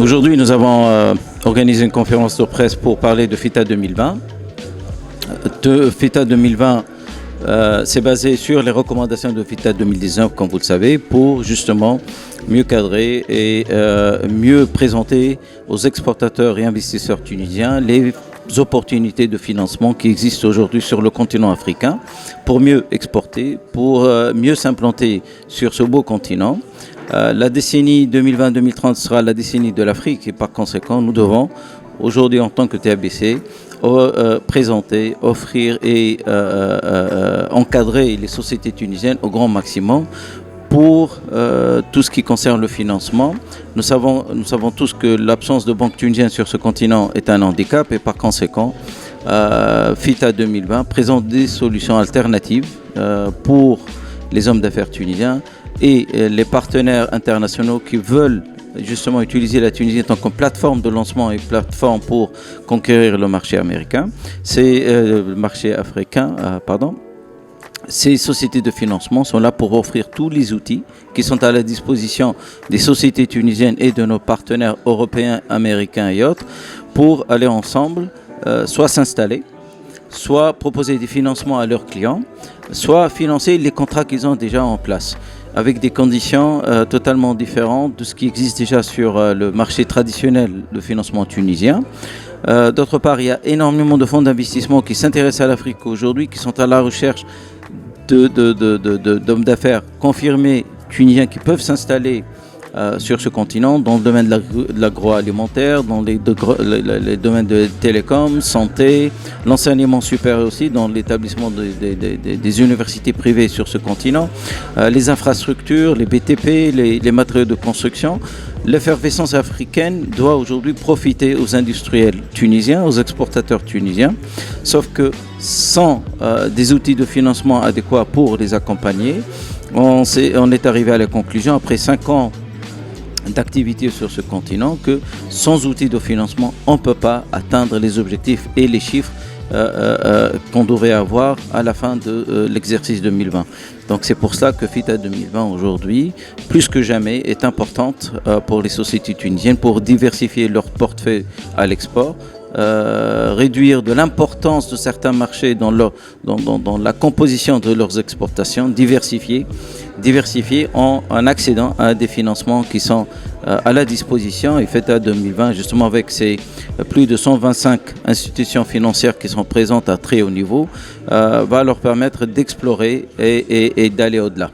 Aujourd'hui, nous avons organisé une conférence de presse pour parler de FITA 2020. FITA 2020, c'est basé sur les recommandations de FITA 2019, comme vous le savez, pour justement mieux cadrer et mieux présenter aux exportateurs et investisseurs tunisiens les opportunités de financement qui existent aujourd'hui sur le continent africain pour mieux exporter, pour mieux s'implanter sur ce beau continent. La décennie 2020-2030 sera la décennie de l'Afrique et par conséquent, nous devons aujourd'hui en tant que TABC présenter, offrir et encadrer les sociétés tunisiennes au grand maximum pour tout ce qui concerne le financement. Nous savons tous que l'absence de banque tunisienne sur ce continent est un handicap et par conséquent, FITA 2020 présente des solutions alternatives pour les hommes d'affaires tunisiens et les partenaires internationaux qui veulent justement utiliser la Tunisie en tant que plateforme de lancement et plateforme pour conquérir le marché américain. C'est le marché africain, pardon. Ces sociétés de financement sont là pour offrir tous les outils qui sont à la disposition des sociétés tunisiennes et de nos partenaires européens, américains et autres pour aller ensemble, soit s'installer, soit proposer des financements à leurs clients, soit financer les contrats qu'ils ont déjà en place, avec des conditions totalement différentes de ce qui existe déjà sur le marché traditionnel de financement tunisien. D'autre part, il y a énormément de fonds d'investissement qui s'intéressent à l'Afrique aujourd'hui, qui sont à la recherche d'hommes d'affaires confirmés tunisiens qui peuvent s'installer sur ce continent, dans le domaine de l'agroalimentaire, dans les domaines de télécom, santé, l'enseignement supérieur aussi, dans l'établissement des universités privées sur ce continent, les infrastructures, les BTP, les matériaux de construction. L'effervescence africaine doit aujourd'hui profiter aux industriels tunisiens, aux exportateurs tunisiens, sauf que sans des outils de financement adéquats pour les accompagner, on est arrivé à la conclusion, après 5 ans d'activité sur ce continent, que sans outils de financement, on ne peut pas atteindre les objectifs et les chiffres qu'on devrait avoir à la fin de l'exercice 2020. Donc c'est pour ça que FITA 2020 aujourd'hui, plus que jamais, est importante pour les sociétés tunisiennes pour diversifier leur portefeuille à l'export, réduire de l'importance de certains marchés dans la composition de leurs exportations, diversifier en accédant à des financements qui sont à la disposition. Et FITA 2020, justement avec ces plus de 125 institutions financières qui sont présentes à très haut niveau, va leur permettre d'explorer et d'aller au-delà.